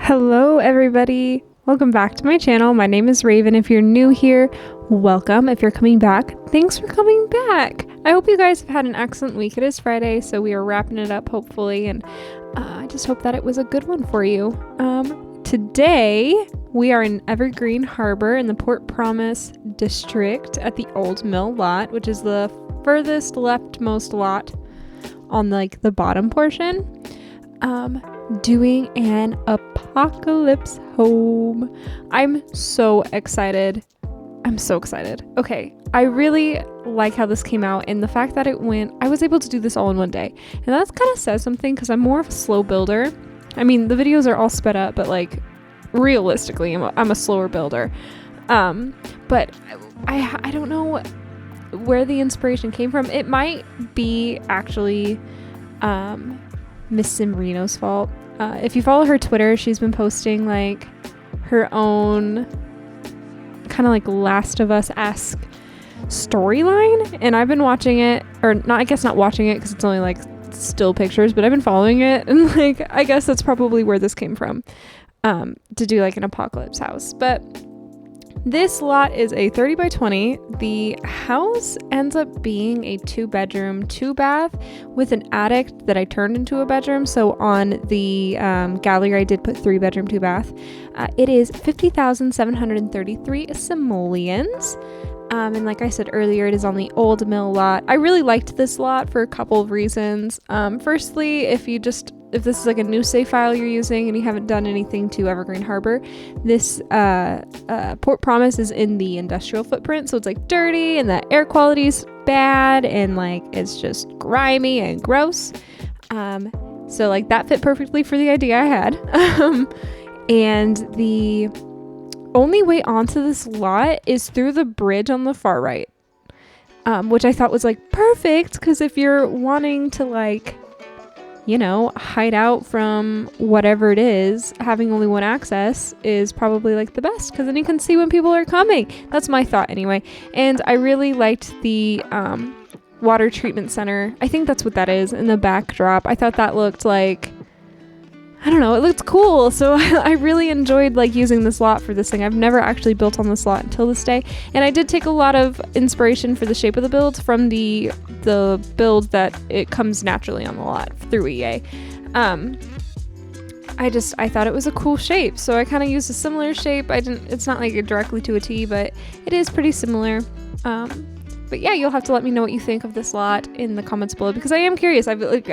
Hello everybody, welcome back to my channel. My name is Raven. If you're new here, welcome. If you're coming back, thanks for coming back. I hope you guys have had an excellent week. It is Friday, so we are wrapping it up hopefully, and I just hope that it was a good one for you. Today we are in Evergreen Harbor in the Port Promise district at the Old Mill lot, which is the furthest leftmost lot on like the bottom portion. Doing an apocalypse home. I'm so excited. Okay, I really like how this came out, and the fact that I was able to do this all in one day, and that kind of says something because I'm more of a slow builder. I mean, the videos are all sped up, but like realistically, I'm a slower builder. But I don't know where the inspiration came from. It might be actually Miss Simrino's fault. If you follow her Twitter, she's been posting like her own kind of like Last of Us-esque storyline, and I've been watching it, or not, I guess not watching it because it's only like still pictures, but I've been following it, and like I guess that's probably where this came from, to do like an apocalypse house. But this lot is a 30 by 20. The house ends up being a 2-bedroom, 2-bath with an attic that I turned into a bedroom. So on the gallery, I did put 3-bedroom, 2-bath. It is 50,733 simoleons. And like I said earlier, it is on the Old Mill lot. I really liked this lot for a couple of reasons. Firstly, if this is like a new save file you're using and you haven't done anything to Evergreen Harbor, this Port Promise is in the industrial footprint, so it's like dirty and the air quality's bad and like it's just grimy and gross. So like that fit perfectly for the idea I had. And the only way onto this lot is through the bridge on the far right, which I thought was like perfect, because if you're wanting to like, you know, hide out from whatever it is, having only one access is probably like the best, because then you can see when people are coming. That's my thought anyway. And I really liked the water treatment center. I think that's what that is in the backdrop. I thought that looked like, I don't know, it looked cool. So I really enjoyed like using this lot for this thing. I've never actually built on this lot until this day. And I did take a lot of inspiration for the shape of the build from the build that it comes naturally on the lot through EA. I thought it was a cool shape. So I kind of used a similar shape. It's not like directly to a T, but it is pretty similar. But yeah, you'll have to let me know what you think of this lot in the comments below, because I am curious. I don't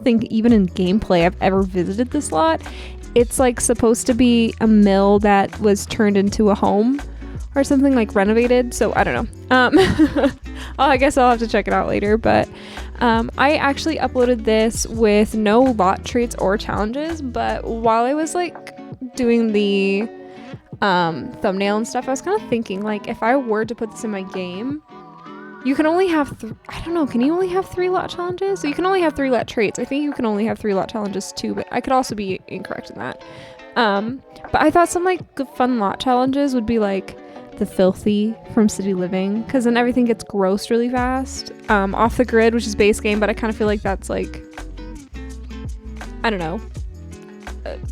think even in gameplay I've ever visited this lot. It's like supposed to be a mill that was turned into a home or something, like renovated. So I don't know. I guess I'll have to check it out later. But I actually uploaded this with no lot traits or challenges. But while I was like doing the thumbnail and stuff, I was kind of thinking, like, if I were to put this in my game, you can only have can you only have 3 lot challenges? So you can only have 3 lot traits. I think you can only have 3 lot challenges too, but I could also be incorrect in that. But I thought some like good fun lot challenges would be like the filthy from City Living, because then everything gets gross really fast. Off the grid, which is base game, but I kind of feel like that's like, I don't know,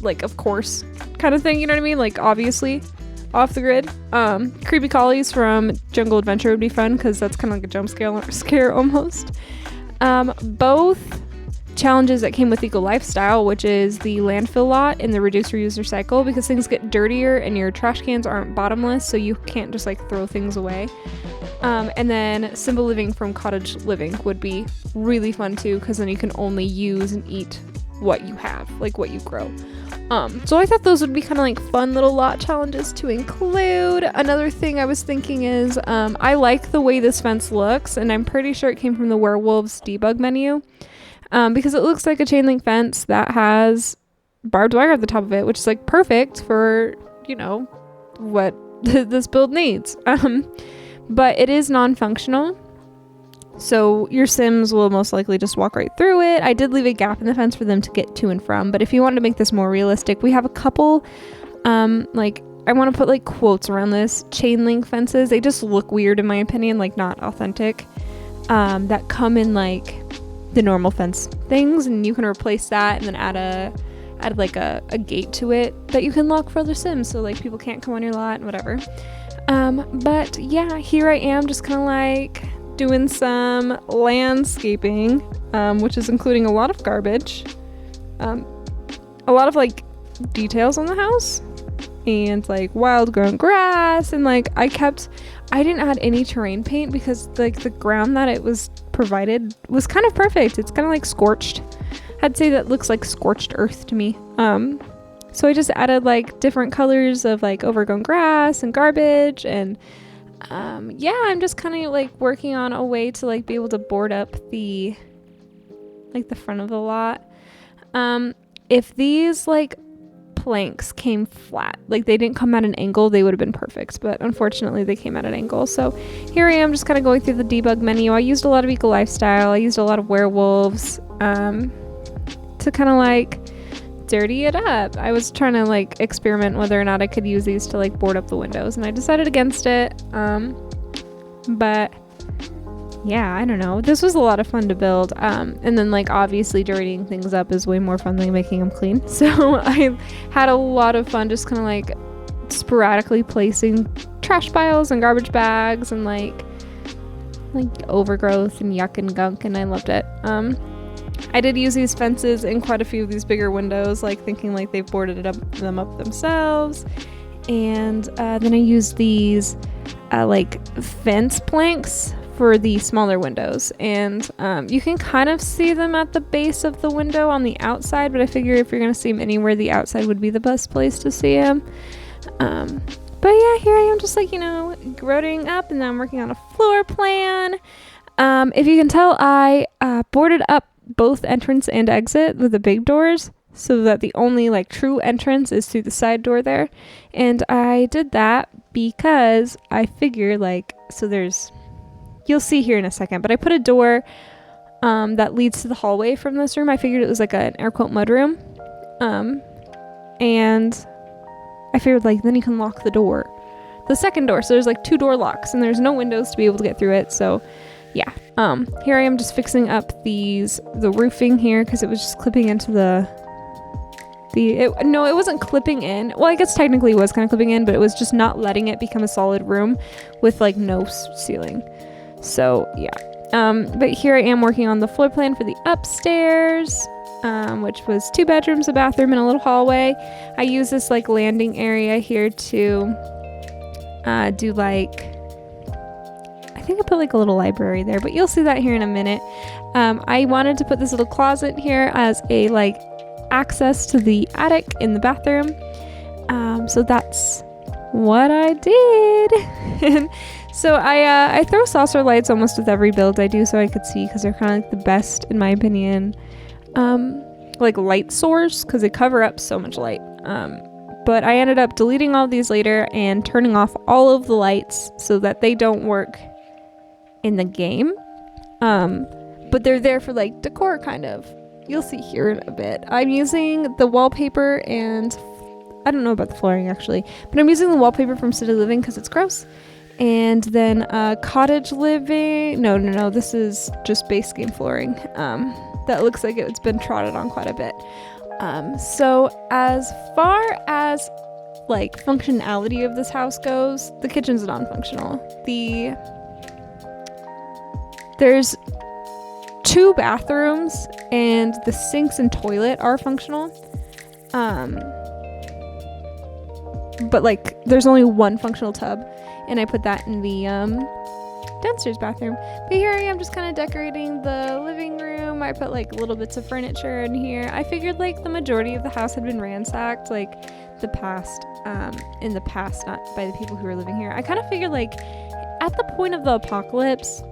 like of course kind of thing, you know what I mean? Like obviously off the grid. Creepy collies from Jungle Adventure would be fun, because that's kind of like a jump scare almost. Both challenges that came with Eco Lifestyle, which is the landfill lot and the reduce reuse recycle, because things get dirtier and your trash cans aren't bottomless, so you can't just like throw things away. And then Simple Living from Cottage Living would be really fun too, because then you can only use and eat what you have, like what you grow. So I thought those would be kind of like fun little lot challenges to include. Another thing I was thinking is I like the way this fence looks, and I'm pretty sure it came from the Werewolves debug menu, because it looks like a chain link fence that has barbed wire at the top of it, which is like perfect for, you know, what this build needs. But it is non-functional, so your Sims will most likely just walk right through it. I did leave a gap in the fence for them to get to and from, but if you wanted to make this more realistic, we have a couple, like, I want to put like quotes around this, chain link fences. They just look weird in my opinion, like not authentic, that come in like the normal fence things, and you can replace that and then add added like a gate to it that you can lock for other Sims, so like people can't come on your lot and whatever. But yeah, here I am just kind of like doing some landscaping, which is including a lot of garbage, a lot of like details on the house, and like wild grown grass, and like I didn't add any terrain paint because like the ground that it was provided was kind of perfect. It's kind of like scorched. I'd say that looks like scorched earth to me. So I just added like different colors of like overgrown grass and garbage, and yeah, I'm just kind of like working on a way to like be able to board up the front of the lot. If these like planks came flat, like they didn't come at an angle, they would have been perfect, but unfortunately they came at an angle. So here I am just kind of going through the debug menu. I used a lot of eco lifestyle, I used a lot of werewolves to kind of like dirty it up. I was trying to like experiment whether or not I could use these to like board up the windows, and I decided against it. But yeah, I don't know, this was a lot of fun to build, and then like obviously dirtying things up is way more fun than making them clean. So I had a lot of fun just kind of like sporadically placing trash piles and garbage bags and like overgrowth and yuck and gunk, and I loved it. I did use these fences in quite a few of these bigger windows, like thinking like they've boarded them up themselves, and then I used these like fence planks for the smaller windows, and you can kind of see them at the base of the window on the outside, but I figure if you're gonna see them anywhere, the outside would be the best place to see them. But yeah, here I am just like, you know, growing up, and then I'm working on a floor plan. If you can tell, I boarded up both entrance and exit with the big doors so that the only like true entrance is through the side door there, and I did that because I figure like, so there's, you'll see here in a second, but I put a door that leads to the hallway from this room. I figured it was like an air quote mudroom, and I figured like then you can lock the door, the second door, so there's like 2 door locks, and there's no windows to be able to get through it. So yeah, here I am just fixing up the roofing here because it was just clipping into no, it wasn't clipping in. Well, I guess technically it was kind of clipping in, but it was just not letting it become a solid room with like no ceiling. So yeah, but here I am working on the floor plan for the upstairs, which was 2 bedrooms, a bathroom, and a little hallway. I use this like landing area here to do like, I think I put like a little library there, but you'll see that here in a minute. I wanted to put this little closet here as a like access to the attic in the bathroom. So that's what I did. And so I throw saucer lights almost with every build I do so I could see, because they're kind of like the best in my opinion, like light source, because they cover up so much light. But I ended up deleting all these later and turning off all of the lights so that they don't work in the game, but they're there for like decor kind of. You'll see here in a bit. I'm using the wallpaper, and I don't know about the flooring actually, but I'm using the wallpaper from City Living because it's gross. And then Cottage Living, no, this is just base game flooring that looks like it's been trotted on quite a bit. So as far as like functionality of this house goes, the kitchen's non-functional. There's 2 bathrooms, and the sinks and toilet are functional. But like there's only 1 functional tub, and I put that in the downstairs bathroom. But here I am just kind of decorating the living room. I put like little bits of furniture in here. I figured like the majority of the house had been ransacked, like in the past, not by the people who were living here. I kind of figured like at the point of the apocalypse,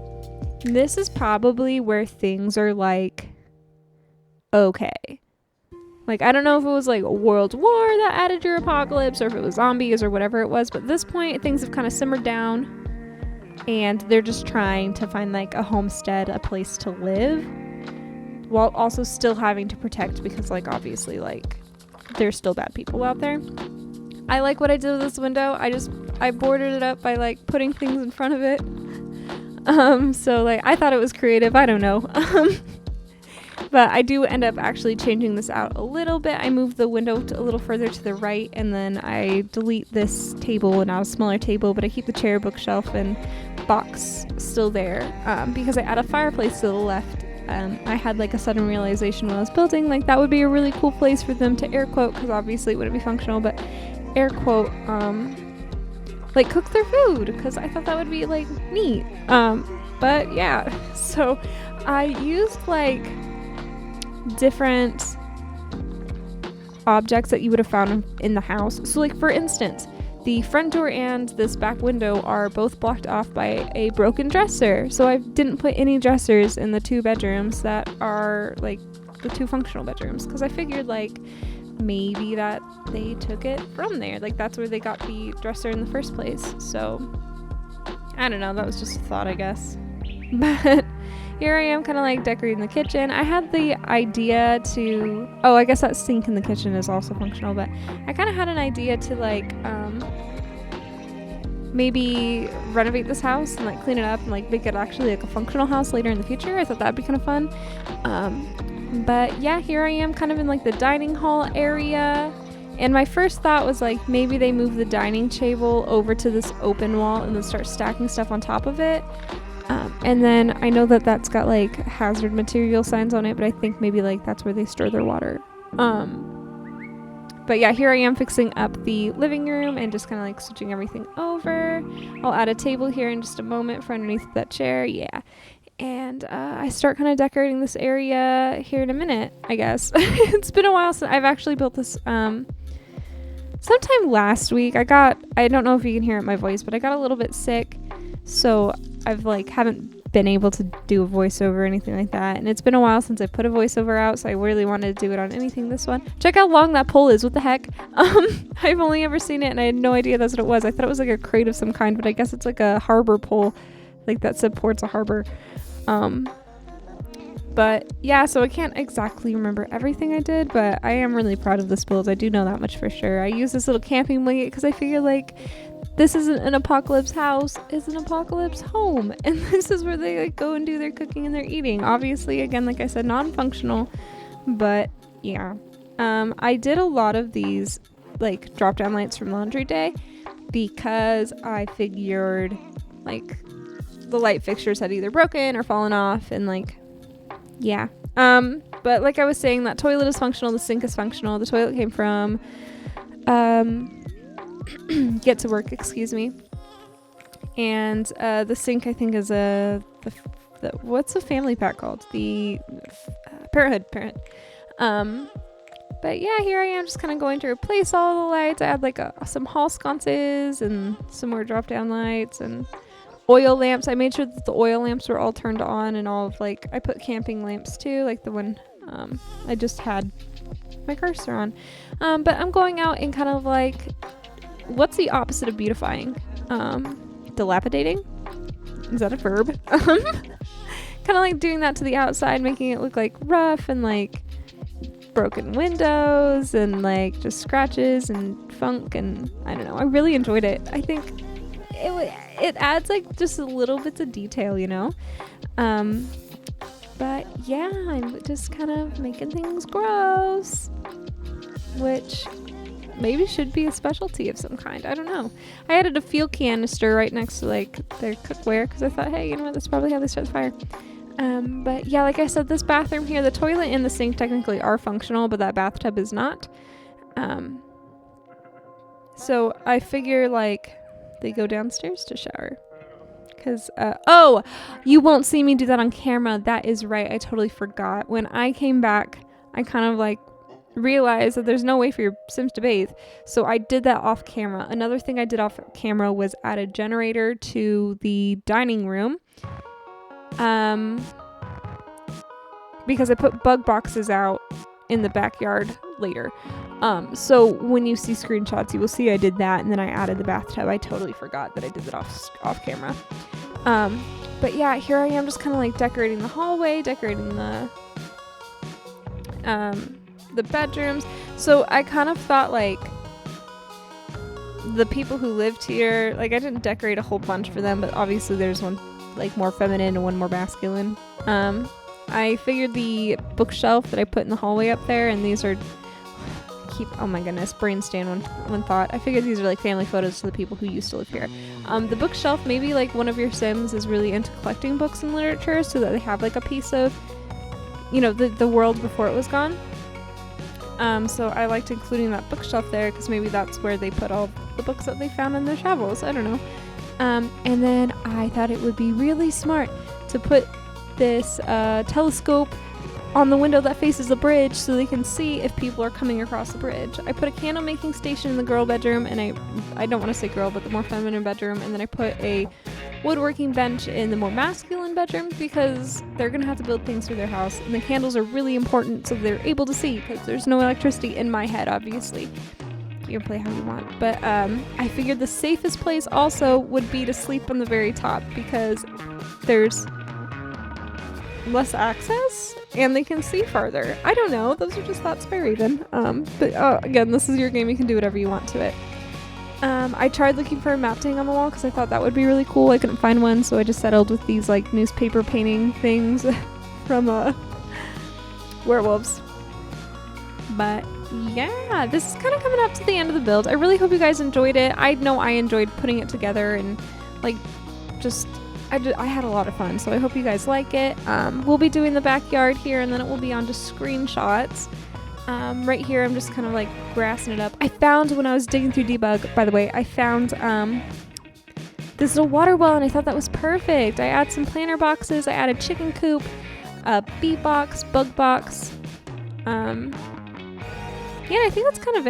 this is probably where things are like okay. Like I don't know if it was like a world war that added your apocalypse, or if it was zombies or whatever it was, but at this point things have kind of simmered down, and they're just trying to find like a homestead, a place to live, while also still having to protect, because like obviously like there's still bad people out there. I like what I did with this window. I boarded it up by like putting things in front of it. So like I thought it was creative. I don't know. But I do end up actually changing this out a little bit. I move the window a little further to the right, and then I delete this table, and now a smaller table, but I keep the chair, bookshelf, and box still there because I add a fireplace to the left. I had like a sudden realization when I was building, like that would be a really cool place for them to air quote, because obviously it wouldn't be functional, but air quote, like cook their food, because I thought that would be like neat. But yeah, so I used like different objects that you would have found in the house. So like for instance, the front door and this back window are both blocked off by a broken dresser. So I didn't put any dressers in the 2 bedrooms that are like the 2 functional bedrooms, because I figured like maybe that they took it from there. Like that's where they got the dresser in the first place. So I don't know, that was just a thought, I guess. But here I am kind of like decorating the kitchen. I had the idea to, I guess that sink in the kitchen is also functional, but I kind of had an idea to like maybe renovate this house and like clean it up and like make it actually like a functional house later in the future. I thought that'd be kind of fun. But yeah, here I am kind of in like the dining hall area. And my first thought was like maybe they move the dining table over to this open wall and then start stacking stuff on top of it. And then I know that that's got like hazard material signs on it, but I think maybe like that's where they store their water. But yeah, here I am fixing up the living room and just kind of like switching everything over. I'll add a table here in just a moment for underneath that chair. Yeah. And I start kind of decorating this area here in a minute, I guess. It's been a while since I've actually built this. Sometime last week, I don't know if you can hear it in my voice, but I got a little bit sick. So I've like haven't been able to do a voiceover or anything like that. And it's been a while since I put a voiceover out, so I really wanted to do it on anything this one. Check how long that pole is. What the heck? I've only ever seen it and I had no idea that's what it was. I thought it was like a crate of some kind, but I guess it's like a harbor pole, like that supports a harbor. But yeah, so I can't exactly remember everything I did, but I am really proud of this build. I do know that much for sure. I use this little camping blanket because I figure like this isn't an apocalypse house, it's an apocalypse home. And this is where they like go and do their cooking and their eating. Obviously, again, like I said, non-functional, but yeah. I did a lot of these like drop down lights from laundry day because I figured like the light fixtures had either broken or fallen off, and like yeah. But like I was saying, that toilet is functional, the sink is functional. The toilet came from Get to Work, excuse me. And the sink I think is what's the family pack called? The Parenthood. But yeah, here I am just kind of going to replace all the lights. I had like some hall sconces and some more drop down lights and oil lamps. I made sure that the oil lamps were all turned on, and all of like I put camping lamps too, like the one I just had my cursor on. But I'm going out and kind of like, what's the opposite of beautifying? Dilapidating? Is that a verb? Kind of like doing that to the outside, making it look like rough and like broken windows and like just scratches and funk, and I don't know. I really enjoyed it. I think it adds like just a little bits of detail, you know. But yeah, I'm just kind of making things gross, which maybe should be a specialty of some kind. I don't know. I added a fuel canister right next to like their cookware because I thought, hey, you know what, that's probably how they start the fire. But yeah, like I said, this bathroom here, the toilet and the sink technically are functional, but that bathtub is not. So I figure like they go downstairs to shower. Because, you won't see me do that on camera. That is right. I totally forgot. When I came back, I kind of like realized that there's no way for your Sims to bathe. So I did that off camera. Another thing I did off camera was add a generator to the dining room. Because I put bug boxes out in the backyard later. So when you see screenshots, you will see I did that, and then I added the bathtub. I totally forgot that I did that off camera. But yeah, here I am just kind of like decorating the hallway, decorating the bedrooms. So I kind of thought like the people who lived here, like I didn't decorate a whole bunch for them, but obviously there's one like more feminine and one more masculine. I figured the bookshelf that I put in the hallway up there, and these are oh my goodness, brain stand one thought. I figured these are like family photos to the people who used to live here. The bookshelf, maybe like one of your Sims is really into collecting books and literature, so that they have like a piece of, you know, the world before it was gone. So I liked including that bookshelf there because maybe that's where they put all the books that they found in their travels. I don't know. And then I thought it would be really smart to put this telescope on the window that faces the bridge so they can see if people are coming across the bridge. I put a candle making station in the girl bedroom, and I don't want to say girl, but the more feminine bedroom, and then I put a woodworking bench in the more masculine bedroom because they're gonna have to build things for their house, and the candles are really important so they're able to see because there's no electricity in my head, obviously. You can play how you want, but I figured the safest place also would be to sleep on the very top because there's less access and they can see farther. I don't know, those are just thoughts by Raven. But again, this is your game, you can do whatever you want to it. I tried looking for a map to hang on the wall because I thought that would be really cool. I couldn't find one, so I just settled with these like newspaper painting things from werewolves. But yeah, this is kind of coming up to the end of the build. I really hope you guys enjoyed it. I know I enjoyed putting it together, and like just I had a lot of fun, so I hope you guys like it. We'll be doing the backyard here, and then it will be on just screenshots. Right here I'm just kind of like grassing it up. I found when I was digging through debug, by the way, I found this little water well, and I thought that was perfect. I added some planter boxes, I added chicken coop, a bee box, bug box. Yeah, I think that's kind of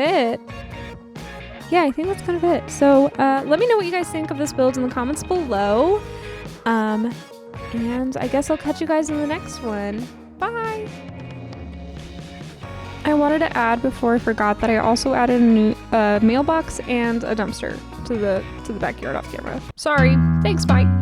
it. So let me know what you guys think of this build in the comments below. And I guess I'll catch you guys in the next one. Bye! I wanted to add before I forgot that I also added a new mailbox and a dumpster to the backyard off camera. Sorry. Thanks, bye!